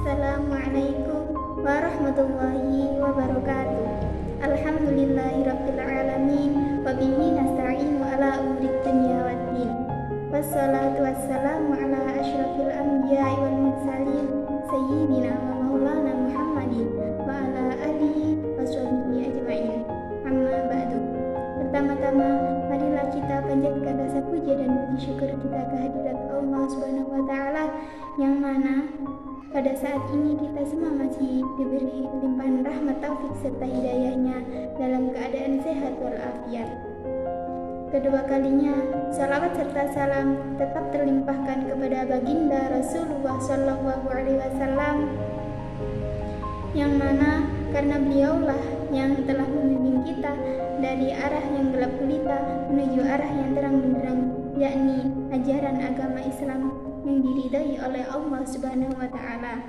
Assalamualaikum warahmatullahi wabarakatuh. Alhamdulillahirabbil alamin wa bihi nasta'inu ala umuri dunya waddin. Wassalatu wassalamu ala asyrafil anbiya'i wal mursalin sayyidina wa maulana Muhammadin wa ala alihi washabihi ajma'in. Amma ba'du. Pertama-tama, marilah kita panjatkan rasa puja dan puji syukur kita kehadirat Allah Subhanahu wa taala yang mana pada saat ini kita semua masih diberi limpahan rahmat taufik serta hidayahnya dalam keadaan sehat walafiat. Kedua kalinya, salawat serta salam tetap terlimpahkan kepada baginda Rasulullah Shallallahu Alaihi Wasallam, yang mana karena beliaulah yang telah membimbing kita dari arah yang gelap gulita menuju arah yang terang benderang, yakni ajaran agama Islam yang diridhai oleh Allah Subhanahu wa taala.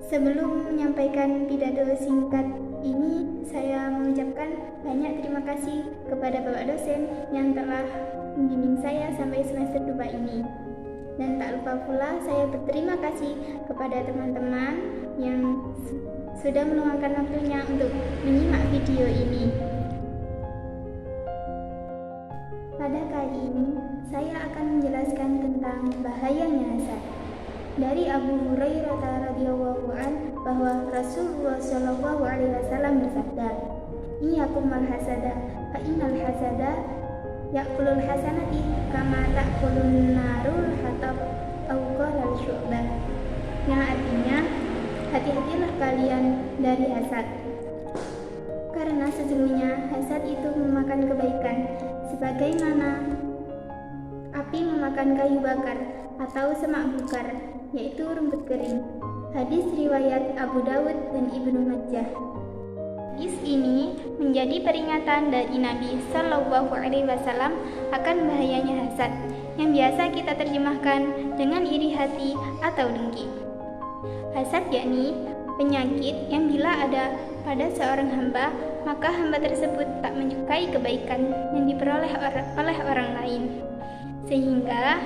Sebelum menyampaikan pidato singkat ini, saya mengucapkan banyak terima kasih kepada Bapak dosen yang telah membimbing saya sampai semester 2 ini. Dan tak lupa pula saya berterima kasih kepada teman-teman yang sudah meluangkan waktunya untuk menyimak video ini. Pada kali ini, saya akan menjelaskan tentang bahayanya hasad. Dari Abu Hurairah radhiyallahu anhu bahwa Rasulullah Shallallahu Alaihi Wasallam bersabda, "Iyyakum wal hasada, fa innal hasada ya'kulul hasanati kama ta'kulun narul hatab aw qala syu'bah." Yang artinya, hati-hatilah kalian dari hasad, karena sesungguhnya hasad itu memakan kebaikan sebagaimana api memakan kayu bakar atau semak bukar, yaitu rumput kering. Hadis riwayat Abu Dawud dan Ibnu Majah. Hadis ini menjadi peringatan dari Nabi Shallallahu Alaihi Wasallam akan bahayanya hasad, yang biasa kita terjemahkan dengan iri hati atau dengki. Hasad yakni penyakit yang bila ada pada seorang hamba, maka hamba tersebut tak menyukai kebaikan yang diperoleh oleh orang lain, sehingga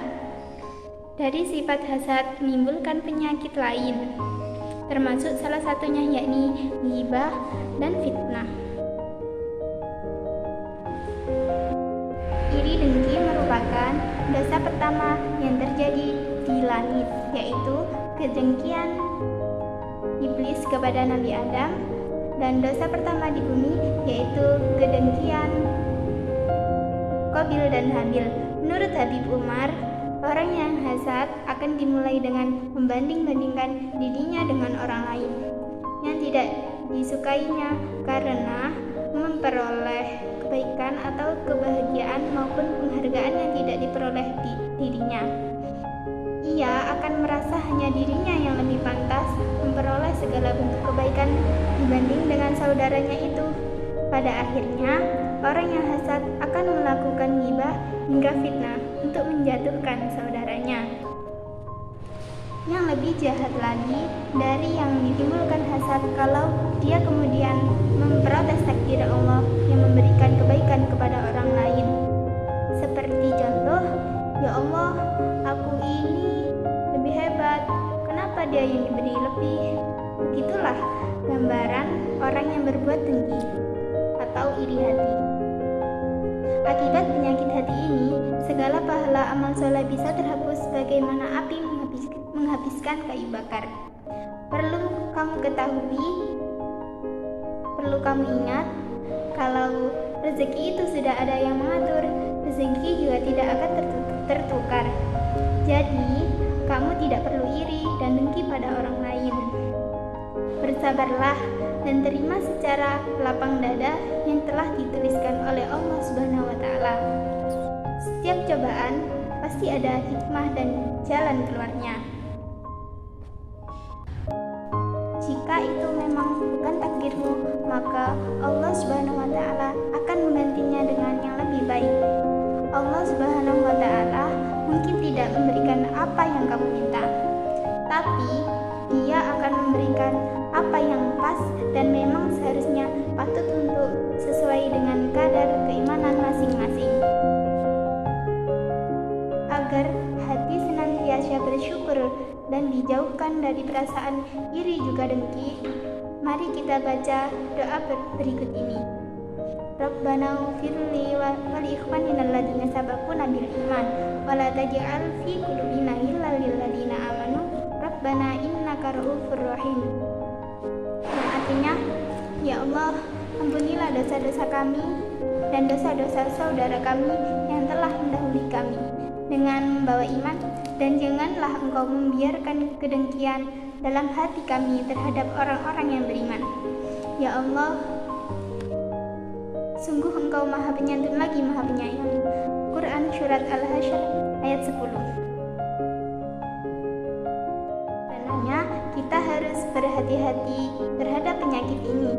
dari sifat hasad menimbulkan penyakit lain, termasuk salah satunya yakni ghibah dan fitnah. Iri dengki merupakan dosa pertama yang terjadi di langit, yaitu kedengkian iblis kepada Nabi Adam, dan dosa pertama di bumi yaitu kedengkian Qabil dan Habil. Menurut Habib Umar, orang yang hasad akan dimulai dengan membanding-bandingkan dirinya dengan orang lain yang tidak disukainya karena memperoleh kebaikan atau kebahagiaan maupun penghargaan yang tidak diperoleh di dirinya. Ia akan merasa hanya dirinya yang lebih pantas memperoleh segala bentuk kebaikan dibanding dengan saudaranya itu. Pada akhirnya, orang yang hasad akan melakukan ghibah hingga fitnah untuk menjatuhkan saudaranya. Yang lebih jahat lagi dari yang ditimbulkan hasad kalau dia kemudian memprotes takdir Allah yang memberikan kebaikan kepada orang lain. Seperti contoh, "Ya Allah, aku ini lebih hebat, kenapa dia yang diberi lebih?" Begitulah gambaran orang yang berbuat dengki atau iri hati. Akibat penyakit hati ini, segala pahala amal soleh bisa terhapus sebagaimana api menghabiskan kayu bakar. Perlu kamu ingat, kalau rezeki itu sudah ada yang mengatur, rezeki juga tidak akan tertukar. Jadi, kamu tidak perlu iri dan dengki pada orang lain. Bersabarlah dan terima secara lapang dada yang telah dituliskan oleh Allah Subhanahu wa taala. Setiap cobaan pasti ada hikmah dan jalan keluarnya. Jika itu memang bukan takdirmu, maka Allah Subhanahu wa taala akan menggantinya dengan yang lebih baik. Allah Subhanahu wa taala mungkin tidak memberikan apa yang kamu minta, tapi Dia akan memberikan apa yang pas dan memang seharusnya patut untuk sesuai dengan kadar keimanan masing-masing. Agar hati senantiasa bersyukur dan dijauhkan dari perasaan iri juga dengki, mari kita baca doa berikut ini. Rabbana ighfirli wa li ikhwanina alladziina sabaquna bil iman wa la taj'al fi qulubina ghillan lil ladziina amanu Rabbana innaka ra'ufur rahim. Yang artinya, ya Allah, ampunilah dosa-dosa kami dan dosa-dosa saudara kami yang telah mendahului kami dengan membawa iman, dan janganlah Engkau membiarkan kedengkian dalam hati kami terhadap orang-orang yang beriman. Ya Allah, sungguh Engkau Maha Penyantun lagi Maha Penyayang. Quran Surat Al-Hasyr ayat 10. Karenanya kita harus berhati-hati terhadap penyakit ini,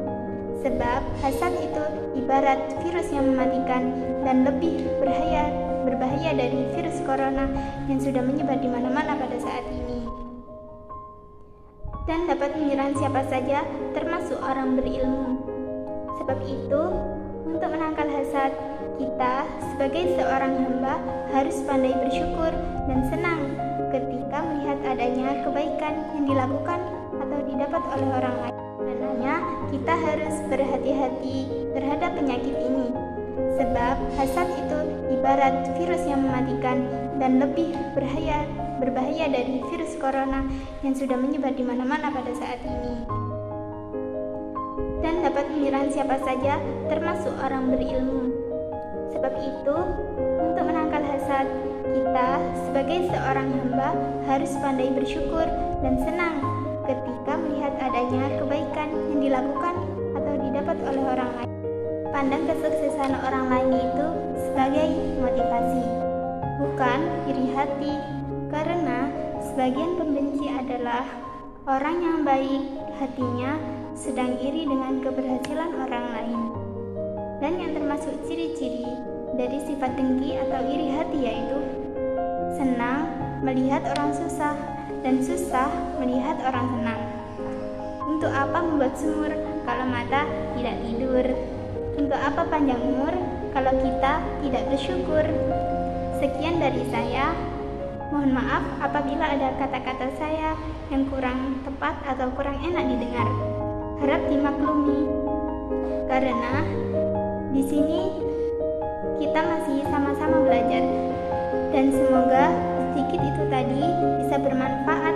sebab hasad itu ibarat virus yang mematikan dan lebih berbahaya dari virus corona yang sudah menyebar di mana-mana pada saat ini, dan dapat menyerang siapa saja, termasuk orang berilmu. Sebab itu, untuk menangkal hasad, kita sebagai seorang hamba harus pandai bersyukur dan senang ketika melihat adanya kebaikan yang dilakukan atau didapat oleh orang lain. Karenanya, kita harus berhati-hati terhadap penyakit ini, sebab hasad itu ibarat virus yang mematikan dan lebih berbahaya dari virus corona yang sudah menyebar di mana-mana pada saat ini, dan dapat menyerang siapa saja, termasuk orang berilmu. Sebab itu, untuk menangkal hasad, kita sebagai seorang hamba harus pandai bersyukur dan senang ketika melihat adanya kebaikan yang dilakukan atau didapat oleh orang lain. Pandang kesuksesan orang lain itu sebagai motivasi, bukan iri hati, karena sebagian pembenci adalah orang yang baik hatinya sedang iri dengan keberhasilan orang lain. Dan yang termasuk ciri-ciri dari sifat dengki atau iri hati yaitu senang melihat orang susah dan susah melihat orang senang. Untuk apa membuat sumur kalau mata tidak tidur? Untuk apa panjang umur kalau kita tidak bersyukur? Sekian dari saya. Mohon maaf apabila ada kata-kata saya yang kurang tepat atau kurang enak didengar. Harap dimaklumi, karena di sini kita masih sama-sama belajar, dan semoga sedikit itu tadi bisa bermanfaat